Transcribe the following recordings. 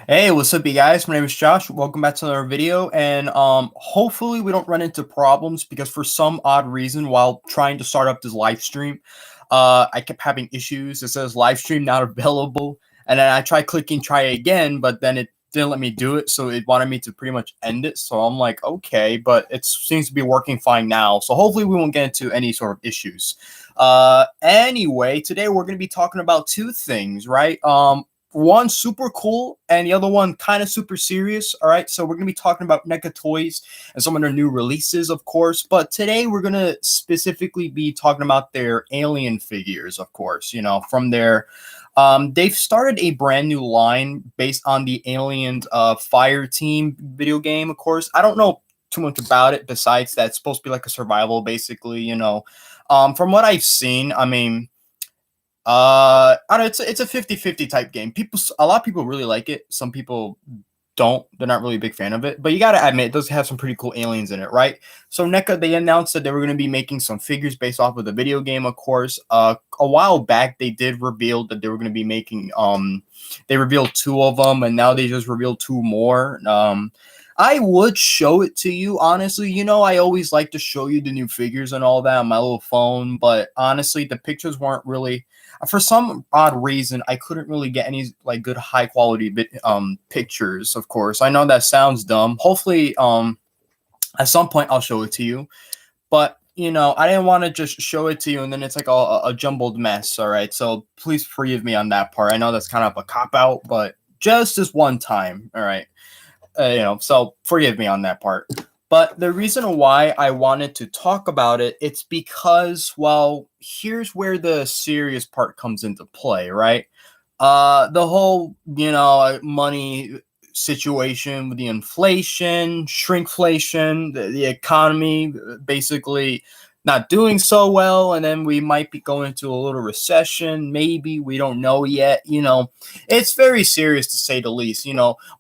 Hey, what's up, you guys? My name is Josh. Welcome back to another video, and hopefully we don't run into problems because for some odd reason, while trying to start up this live stream, I kept having issues. It says live stream not available, and then I tried clicking try again, but then it didn't let me do it, so it wanted me to pretty much end it. So I'm like, okay, but it seems to be working fine now. So hopefully we won't get into any sort of issues. Anyway, today we're going to be talking about two things, right? One super cool and the other one kind of super serious. All right, so we're gonna be talking about NECA toys and some of their new releases, of course. But today we're gonna specifically be talking about their alien figures, of course. You know, from their they've started a brand new line based on the Aliens Fire Team video game, of course. I don't know too much about it besides that it's supposed to be like a survival, basically. From what I've seen, I mean, I don't know, it's a 50-50 type game. A lot of people really like it. Some people don't. They're not really a big fan of it. But you gotta admit, it does have some pretty cool aliens in it, right? So NECA, they announced that they were gonna be making some figures based off of the video game, of course. A while back they did reveal that they were gonna be making they revealed two of them, and now they just revealed two more. I would show it to you, honestly. You know, I always like to show you the new figures and all that on my little phone, but honestly, the pictures weren't really, for some odd reason, I couldn't really get any like good high quality pictures. Of course, I know that sounds dumb. Hopefully, at some point I'll show it to you, but I didn't want to just show it to you and then it's like a jumbled mess. All right, so please forgive me on that part. I know that's kind of a cop out, but just this one time. All right. So forgive me on that part. But the reason why I wanted to talk about it, it's because, well, here's where the serious part comes into play, right? The whole, money situation with the inflation, shrinkflation, the economy basically not doing so well, and then we might be going into a little recession. Maybe we don't know yet. It's very serious to say the least.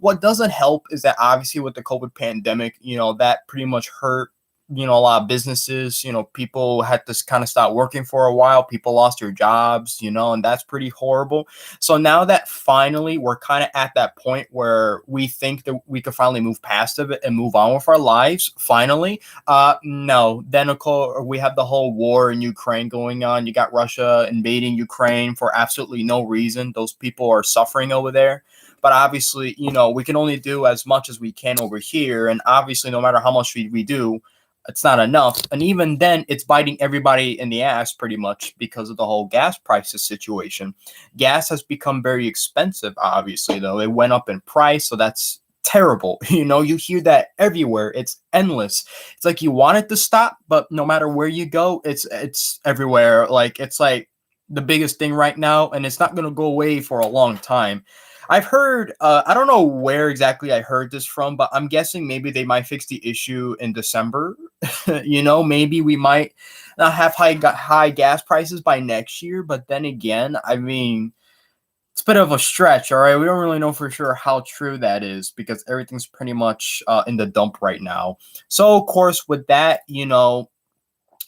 What doesn't help is that obviously with the COVID pandemic, that pretty much hurt, a lot of businesses. People had to kind of stop working for a while. People lost their jobs, and that's pretty horrible. So now that finally we're kind of at that point where we think that we could finally move past of it and move on with our lives, finally, no. Then of course we have the whole war in Ukraine going on. You got Russia invading Ukraine for absolutely no reason. Those people are suffering over there. But obviously, we can only do as much as we can over here. And obviously, no matter how much we do, it's not enough. And even then, it's biting everybody in the ass pretty much because of the whole gas prices situation. Gas has become very expensive, obviously, though. It went up in price, so that's terrible. You hear that everywhere. It's endless. It's like you want it to stop, but no matter where you go, it's everywhere. Like it's like the biggest thing right now, and it's not going to go away for a long time. I've heard, I don't know where exactly I heard this from, but I'm guessing maybe they might fix the issue in December. Maybe we might not have high gas prices by next year. But then again, I mean, it's a bit of a stretch. All right, we don't really know for sure how true that is because everything's pretty much in the dump right now. So of course, with that,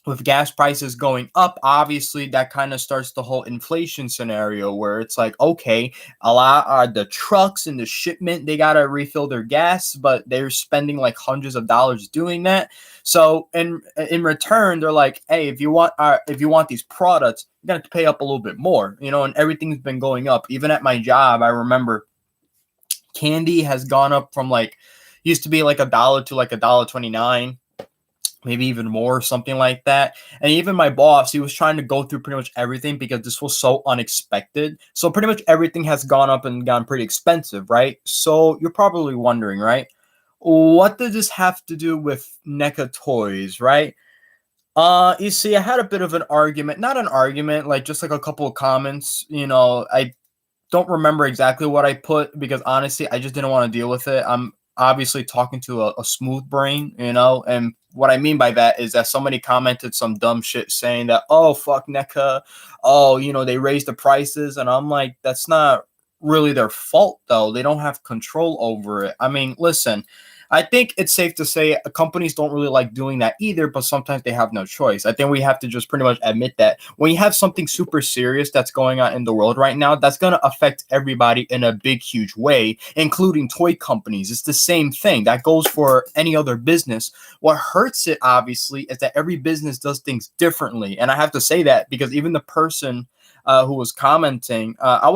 with gas prices going up, obviously that kind of starts the whole inflation scenario where it's like, okay, a lot of the trucks and the shipment, they got to refill their gas, but they're spending like hundreds of dollars doing that. So in return, they're like, hey, if you want these products, you got to pay up a little bit more, and everything's been going up. Even at my job, I remember candy has gone up from like, used to be like $1 to like $1.29, maybe even more, something like that. And even my boss, he was trying to go through pretty much everything because this was so unexpected. So pretty much everything has gone up and gotten pretty expensive, right? So you're probably wondering, right? What does this have to do with NECA toys, right? You see, I had a bit of an argument, not an argument, like just like a couple of comments. I don't remember exactly what I put because honestly, I just didn't want to deal with it. I'm obviously talking to a smooth brain, and what I mean by that is that somebody commented some dumb shit saying that, oh, fuck NECA, oh, they raised the prices. And I'm like, that's not really their fault, though. They don't have control over it. I mean, listen, I think it's safe to say companies don't really like doing that either, but sometimes they have no choice. I think we have to just pretty much admit that when you have something super serious that's going on in the world right now, that's going to affect everybody in a big, huge way, including toy companies. It's the same thing that goes for any other business. What hurts it, obviously, is that every business does things differently. And I have to say that because even the person who was commenting.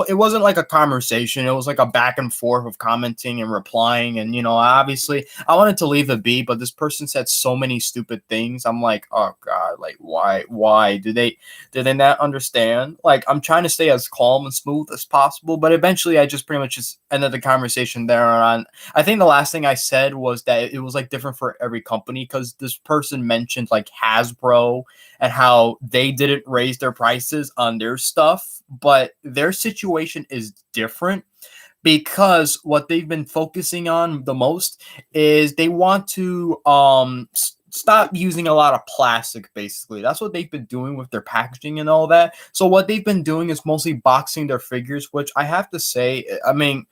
It wasn't like a conversation. It was like a back and forth of commenting and replying. And, obviously I wanted to leave it be, but this person said so many stupid things. I'm like, oh God, like why did they not understand? Like, I'm trying to stay as calm and smooth as possible, but eventually I just pretty much just ended the conversation there on. I think the last thing I said was that it was like different for every company because this person mentioned like Hasbro and how they didn't raise their prices on their stuff, but their situation is different because what they've been focusing on the most is they want to stop using a lot of plastic. Basically, that's what they've been doing with their packaging and all that. So what they've been doing is mostly boxing their figures, which I have to say, I mean,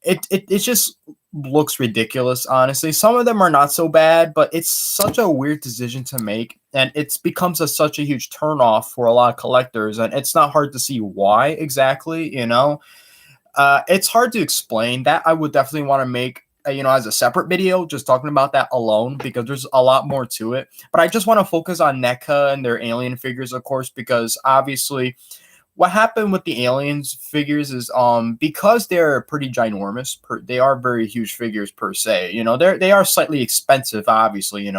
it just looks ridiculous, honestly. Some of them are not so bad, but it's such a weird decision to make, and it's becomes such a huge turnoff for a lot of collectors, and it's not hard to see why exactly. It's hard to explain. That I would definitely want to make as a separate video, just talking about that alone, because there's a lot more to it. But I just want to focus on NECA and their alien figures, of course, because obviously what happened with the aliens figures is because they're pretty ginormous, they are very huge figures per se. They are slightly expensive, obviously.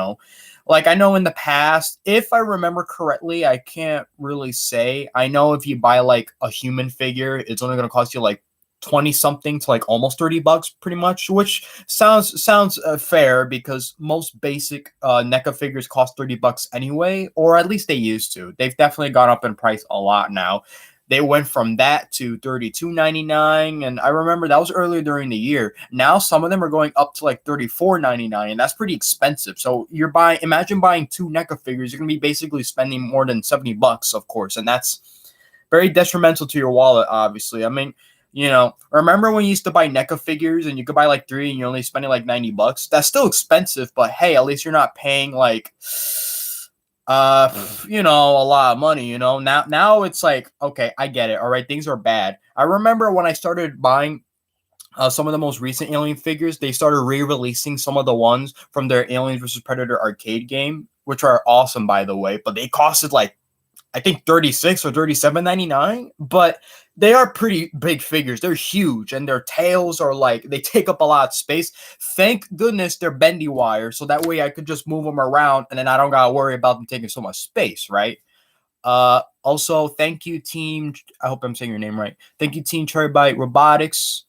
Like, I know in the past, if I remember correctly, I can't really say. I know if you buy like a human figure, it's only going to cost you like 20 something to like almost $30 pretty much, which sounds fair because most basic NECA figures cost $30 anyway, or at least they used to. They've definitely gone up in price a lot now. They went from that to $32.99, and I remember that was earlier during the year. Now some of them are going up to like $34.99, and that's pretty expensive. So imagine buying two NECA figures, you're gonna be basically spending more than $70, of course, and that's very detrimental to your wallet, obviously. I mean, remember when you used to buy NECA figures and you could buy like three and you're only spending like $90? That's still expensive, but hey, at least you're not paying like a lot of money. Now it's like, okay, I get it. All right, things are bad. I remember when I started buying some of the most recent Alien figures, they started re-releasing some of the ones from their Aliens vs Predator arcade game, which are awesome, by the way, but they costed like, I think 36 or 37.99, but they are pretty big figures. They're huge, and their tails are like, they take up a lot of space. Thank goodness they're bendy wire, so that way I could just move them around, and then I don't gotta worry about them taking so much space, right? Also, thank you, team. I hope I'm saying your name right. Thank you, Team Cherry Bite Robotics.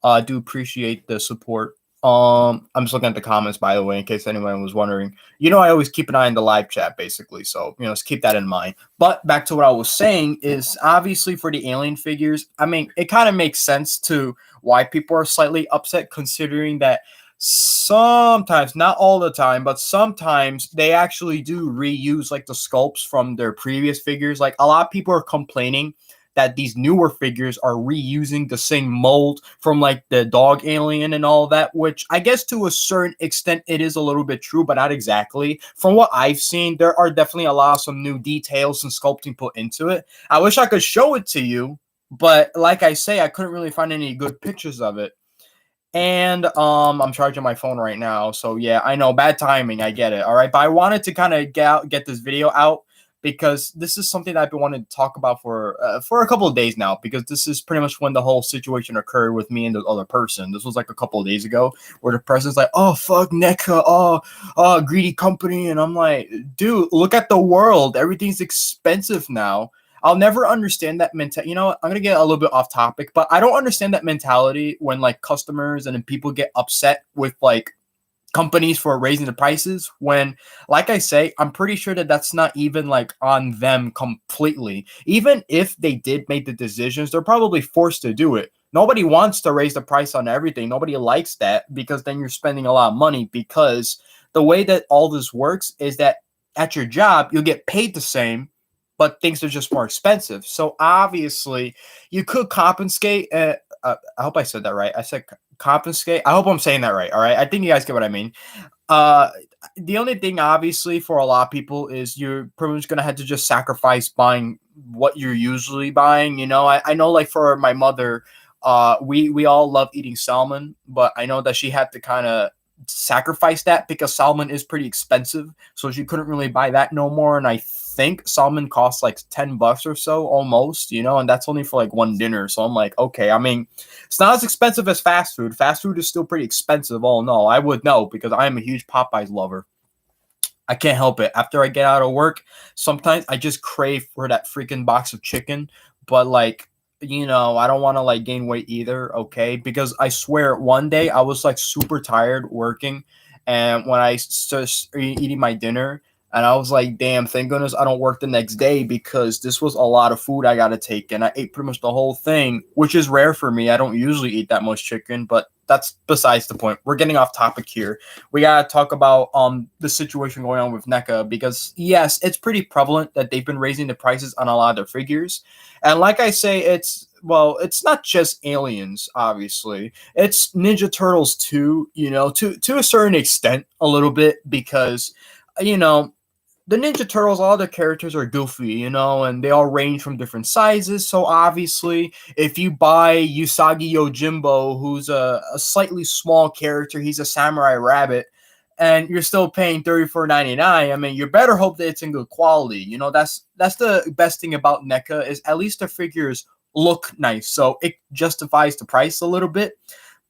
I do appreciate the support. I'm just looking at the comments, by the way, in case anyone was wondering. I always keep an eye on the live chat, basically. So, just keep that in mind. But back to what I was saying is, obviously, for the alien figures, I mean, it kind of makes sense to why people are slightly upset, considering that sometimes, not all the time, but sometimes they actually do reuse like the sculpts from their previous figures. Like, a lot of people are complaining that these newer figures are reusing the same mold from like the dog alien and all that, which I guess to a certain extent it is a little bit true, but not exactly. From what I've seen, there are definitely a lot of some new details and sculpting put into it. I wish I could show it to you, but like I say, I couldn't really find any good pictures of it. And I'm charging my phone right now, so yeah, I know, bad timing, I get it. All right, but I wanted to kind of get this video out because this is something that I've been wanting to talk about for a couple of days now, because this is pretty much when the whole situation occurred with me and the other person. This was like a couple of days ago, where the person's like, "Oh fuck NECA, oh greedy company," and I'm like, dude, look at the world, everything's expensive now. I'll never understand that mentality. I'm gonna get a little bit off topic, but I don't understand that mentality when like customers and then people get upset with like companies for raising the prices when, like I say, I'm pretty sure that that's not even like on them completely. Even if they did make the decisions, they're probably forced to do it. Nobody wants to raise the price on everything. Nobody likes that, because then you're spending a lot of money, because the way that all this works is that at your job, you'll get paid the same, but things are just more expensive. So obviously you could compensate. I hope I said that right. I said confiscate. I hope I'm saying that right. All right. I think you guys get what I mean. Uh, the only thing, obviously, for a lot of people is you're pretty much gonna have to just sacrifice buying what you're usually buying. I know, like for my mother, we all love eating salmon, but I know that she had to kind of sacrifice that because salmon is pretty expensive, so she couldn't really buy that no more. And I think salmon costs like $10 or so, almost, and that's only for like one dinner. So I'm like, okay, I mean, it's not as expensive as fast food. Fast food is still pretty expensive. Oh no, I would know because I am a huge Popeyes lover. I can't help it. After I get out of work, sometimes I just crave for that freaking box of chicken. But like, I don't want to like gain weight either, okay? Because I swear one day I was like super tired working, and when I started eating my dinner, and I was like, damn, thank goodness I don't work the next day because this was a lot of food I got to take. And I ate pretty much the whole thing, which is rare for me. I don't usually eat that much chicken, but that's besides the point. We're getting off topic here. We gotta talk about the situation going on with NECA because yes, it's pretty prevalent that they've been raising the prices on a lot of their figures. And like I say, it's not just Aliens, obviously. It's Ninja Turtles too, to a certain extent, a little bit, because you know the Ninja Turtles, all their characters are goofy, and they all range from different sizes. So obviously, if you buy Usagi Yojimbo, who's a slightly small character, he's a samurai rabbit, and you're still paying $34.99, I mean, you better hope that it's in good quality. That's the best thing about NECA is at least the figures look nice, so it justifies the price a little bit.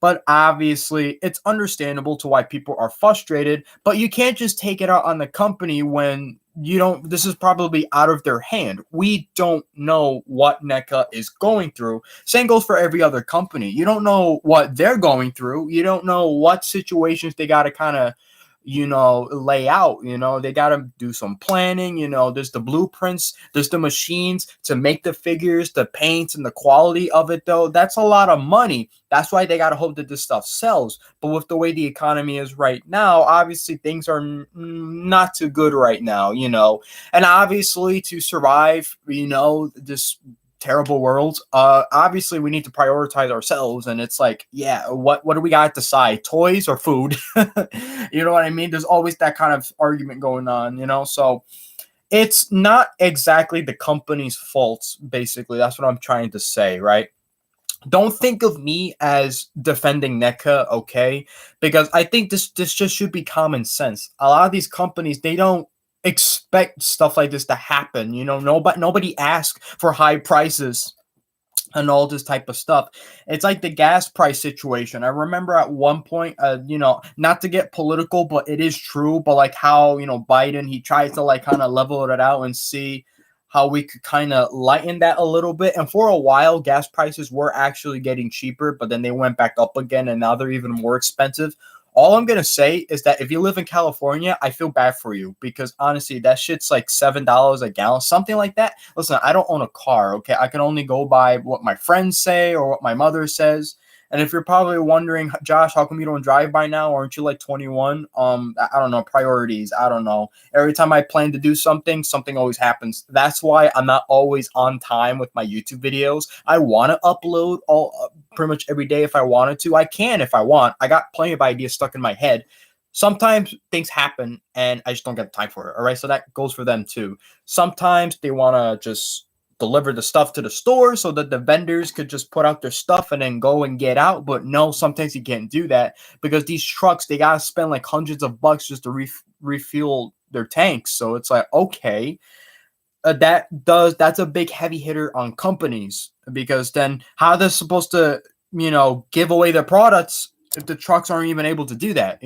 But obviously, it's understandable to why people are frustrated. But you can't just take it out on the company when you don't. This is probably out of their hand. We don't know what NECA is going through. Same goes for every other company. You don't know what they're going through. You don't know what situations they got to kind of lay out. They got to do some planning. There's the blueprints, there's the machines to make the figures, the paints, and the quality of it, though. That's a lot of money. That's why they got to hope that this stuff sells. But with the way the economy is right now, obviously things are not too good right now, and obviously to survive, this terrible world, obviously we need to prioritize ourselves. And it's like, yeah, what do we got to decide, toys or food? You know what I mean? There's always that kind of argument going on, so it's not exactly the company's fault. Basically, that's what I'm trying to say, right? Don't think of me as defending NECA, okay? Because I think this just should be common sense. A lot of these companies, they don't expect stuff like this to happen. Nobody asks for high prices and all this type of stuff. It's like the gas price situation. I remember at one point, not to get political, but it is true. But like how Biden, he tries to like kind of level it out and see how we could kind of lighten that a little bit. And for a while, gas prices were actually getting cheaper, but then they went back up again, and now they're even more expensive. All I'm gonna say is that if you live in California, I feel bad for you because honestly, that shit's like $7 a gallon, something like that. Listen, I don't own a car, okay? I can only go by what my friends say or what my mother says. And if you're probably wondering, Josh, how come you don't drive by now? Aren't you like 21? I don't know, priorities. I don't know. Every time I plan to do something, something always happens. That's why I'm not always on time with my YouTube videos. I want to upload pretty much every day if I wanted to. I can if I want. I got plenty of ideas stuck in my head. Sometimes things happen and I just don't get time for it. All right. So that goes for them too. Sometimes they want to just deliver the stuff to the store so that the vendors could just put out their stuff and then go and get out. But no, sometimes you can't do that because these trucks, they got to spend like hundreds of bucks just to refuel their tanks. So it's like, okay, that's a big heavy hitter on companies because then how they're supposed to, give away their products if the trucks aren't even able to do that,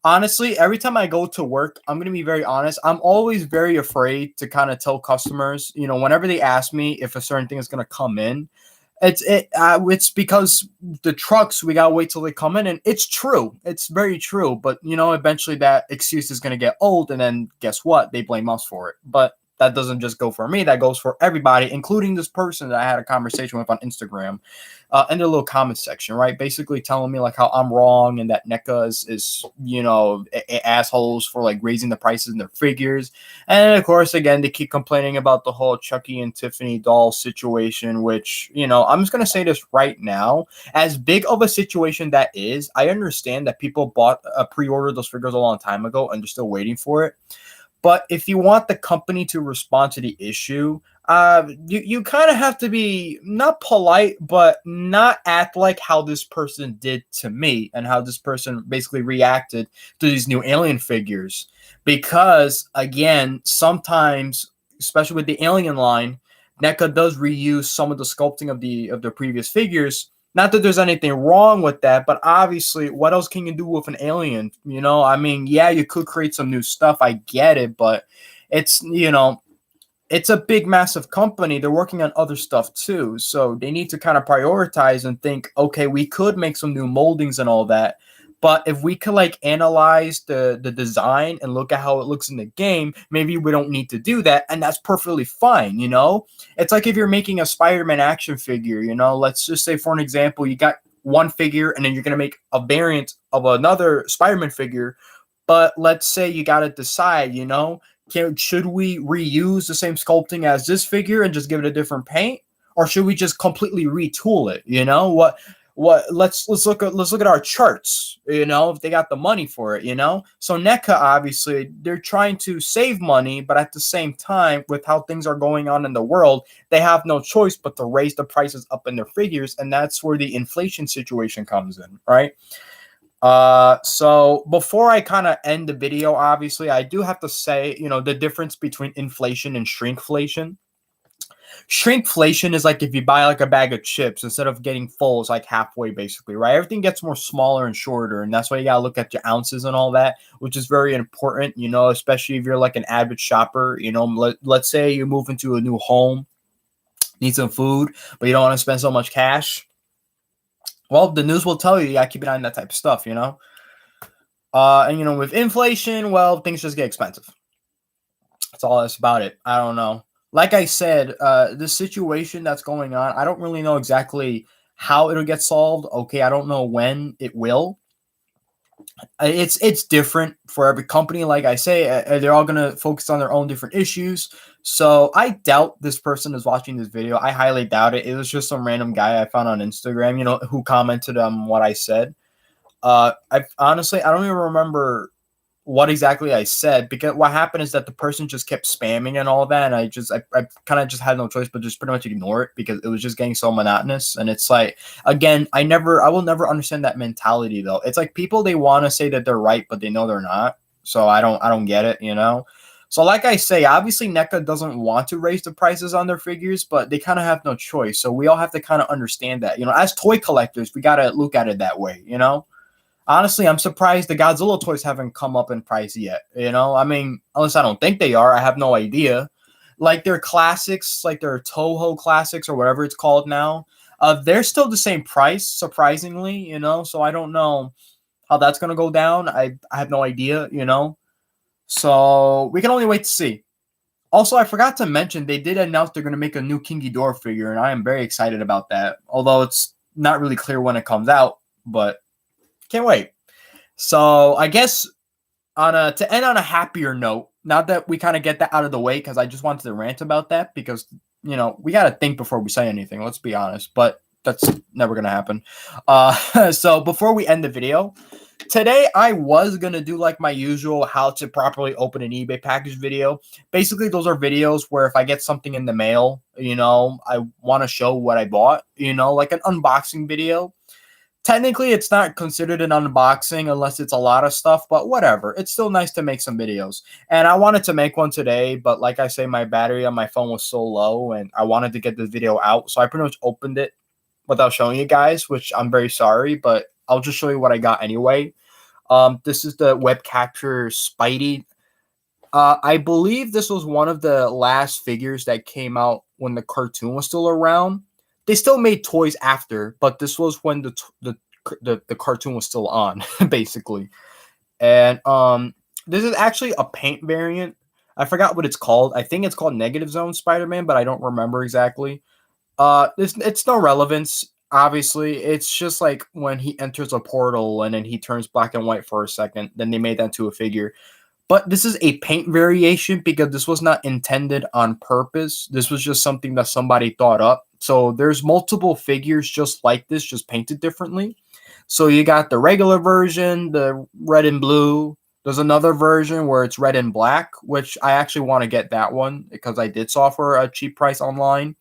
Honestly, every time I go to work, I'm going to be very honest. I'm always very afraid to kind of tell customers, whenever they ask me if a certain thing is going to come in, it's because the trucks, we got to wait till they come in. And it's true. It's very true. But, eventually that excuse is going to get old. And then guess what? They blame us for it. But that doesn't just go for me, that goes for everybody, including this person that I had a conversation with on Instagram, in the little comment section, right? Basically telling me like how I'm wrong and that NECA is assholes for like raising the prices in their figures. And of course, again, they keep complaining about the whole Chucky and Tiffany doll situation, which, I'm just going to say this right now. As big of a situation that is, I understand that people bought pre-ordered those figures a long time ago and they're still waiting for it. But if you want the company to respond to the issue, you kind of have to be not polite, but not act like how this person did to me and how this person basically reacted to these new alien figures. Because again, sometimes, especially with the alien line, NECA does reuse some of the sculpting of the previous figures. Not that there's anything wrong with that, but obviously, what else can you do with an alien? I mean, yeah, you could create some new stuff. I get it, but it's, it's a big, massive company. They're working on other stuff too. So they need to kind of prioritize and think, okay, we could make some new moldings and all that. But if we could like analyze the design and look at how it looks in the game, maybe we don't need to do that. And that's perfectly fine, It's like if you're making a Spider-Man action figure, let's just say for an example, you got one figure and then you're going to make a variant of another Spider-Man figure. But let's say you got to decide, should we reuse the same sculpting as this figure and just give it a different paint? Or should we just completely retool it? Let's look at our charts, if they got the money for it, So NECA, obviously, they're trying to save money, but at the same time, with how things are going on in the world, they have no choice but to raise the prices up in their figures, and that's where the inflation situation comes in, right? So before I kind of end the video, obviously, I do have to say, the difference between inflation and shrinkflation. Shrinkflation is like if you buy like a bag of chips, instead of getting full, it's like halfway basically, right? Everything gets more smaller and shorter, and that's why you gotta look at your ounces and all that, which is very important, especially if you're like an avid shopper. Let's say you move into a new home, need some food, but you don't want to spend so much cash. Well, the news will tell you gotta keep an eye on that type of stuff, And with inflation, well, things just get expensive. That's all that's about it. I don't know. Like I said, the situation that's going on, I don't really know exactly how it'll get solved. Okay, I don't know when it will. It's different for every company. Like I say, they're all gonna focus on their own different issues. So I doubt this person is watching this video. I highly doubt it. It was just some random guy I found on Instagram, who commented on what I said. I honestly, I don't even remember what exactly I said, because what happened is that the person just kept spamming and all that, and I kind of just had no choice but just pretty much ignore it because it was just getting so monotonous. And it's like, again, I will never understand that mentality though. It's like people, they want to say that they're right but they know they're not. So I don't get it, So like I say, obviously NECA doesn't want to raise the prices on their figures, but they kind of have no choice. So we all have to kind of understand that, as toy collectors, we got to look at it that way, Honestly, I'm surprised the Godzilla toys haven't come up in price yet. I mean, unless I don't think they are, I have no idea. Like their classics, like their Toho classics or whatever it's called now, they're still the same price, surprisingly. So I don't know how that's gonna go down. I have no idea. So we can only wait to see. Also, I forgot to mention they did announce they're gonna make a new King Ghidorah figure, and I am very excited about that. Although it's not really clear when it comes out, but can't wait. So I guess to end on a happier note, now that we kind of get that out of the way, because I just wanted to rant about that, because we got to think before we say anything, let's be honest, but that's never gonna happen. So before we end the video today, I was gonna do like my usual how to properly open an eBay package video. Basically, those are videos where if I get something in the mail, I want to show what I bought, like an unboxing video. Technically, it's not considered an unboxing unless it's a lot of stuff, but whatever. It's still nice to make some videos. And I wanted to make one today, but like I say, my battery on my phone was so low and I wanted to get this video out. So I pretty much opened it without showing you guys, which I'm very sorry, but I'll just show you what I got anyway. This is the Web Capture Spidey. I believe this was one of the last figures that came out when the cartoon was still around. They still made toys after, but this was when the cartoon was still on, basically. And this is actually a paint variant. I forgot what it's called. I think it's called Negative Zone Spider-Man, but I don't remember exactly. It's no relevance. Obviously, it's just like when he enters a portal and then he turns black and white for a second. Then they made that into a figure. But this is a paint variation because this was not intended on purpose. This was just something that somebody thought up. So there's multiple figures just like this, just painted differently. So you got the regular version, the red and blue. There's another version where it's red and black, which I actually want to get that one because I did saw for a cheap price online.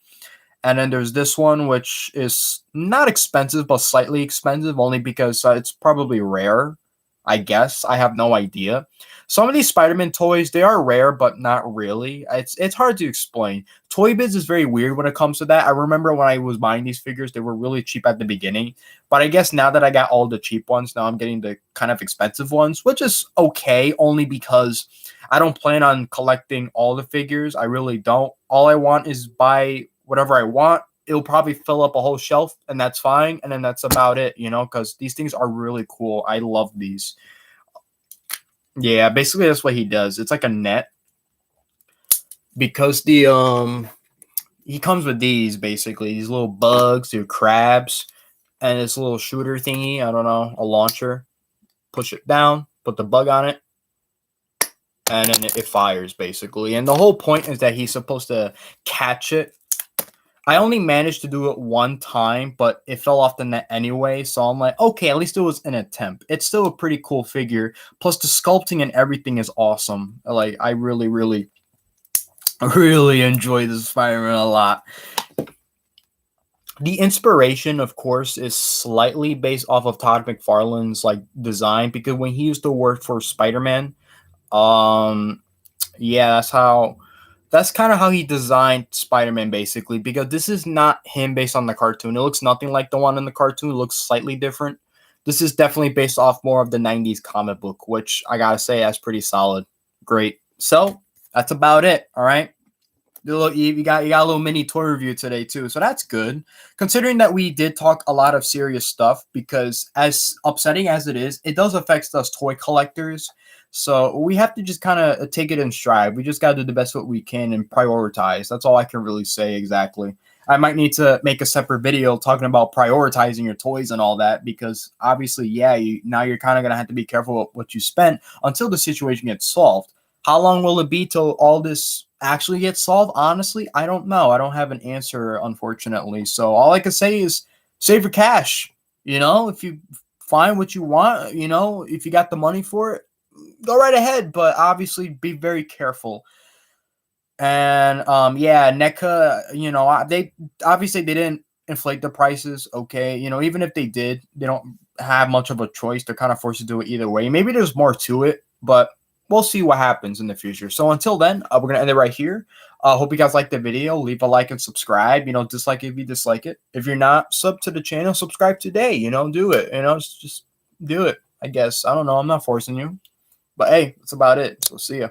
And then there's this one, which is not expensive, but slightly expensive, only because it's probably rare. I guess I have no idea. Some of these Spider-Man toys, they are rare, but not really. It's hard to explain. Toy Biz is very weird when it comes to that. I remember when I was buying these figures, they were really cheap at the beginning. But I guess now that I got all the cheap ones, now I'm getting the kind of expensive ones, which is okay, only because I don't plan on collecting all the figures. I really don't. All I want is buy whatever I want. It'll probably fill up a whole shelf, and that's fine. And then that's about it, because these things are really cool. I love these. Yeah, basically that's what he does. It's like a net because he comes with these basically these little bugs, they're crabs, and this little shooter thingy. I don't know, a launcher. Push it down, put the bug on it, and then it fires basically. And the whole point is that he's supposed to catch it. I only managed to do it one time, but it fell off the net anyway. So I'm like, okay, at least it was an attempt. It's still a pretty cool figure. Plus, the sculpting and everything is awesome. Like, I really, really, really enjoy this Spider-Man a lot. The inspiration, of course, is slightly based off of Todd McFarlane's like design because when he used to work for Spider-Man, yeah, that's kind of how he designed Spider-Man, basically, because this is not him based on the cartoon. It looks nothing like the one in the cartoon. It looks slightly different. This is definitely based off more of the 90s comic book, which I gotta say, that's pretty solid. Great. So, that's about it, all right? You got a little mini toy review today, too, so that's good. Considering that we did talk a lot of serious stuff, because as upsetting as it is, it does affect us toy collectors. So we have to just kind of take it in stride. We just got to do the best what we can and prioritize. That's all I can really say exactly. I might need to make a separate video talking about prioritizing your toys and all that because obviously, yeah, now you're kind of going to have to be careful with what you spend until the situation gets solved. How long will it be till all this actually gets solved? Honestly, I don't know. I don't have an answer, unfortunately. So all I can say is save your cash. If you find what you want, if you got the money for it, go right ahead, but obviously be very careful. And yeah, NECA, they obviously they didn't inflate the prices. Okay, even if they did, they don't have much of a choice. They're kind of forced to do it either way. Maybe there's more to it, but we'll see what happens in the future. So until then, we're gonna end it right here. Hope you guys liked the video. Leave a like and subscribe. Dislike it if you dislike it. If you're not sub to the channel, subscribe today. Do it. Just do it. I guess I don't know. I'm not forcing you. But hey, that's about it. So see ya.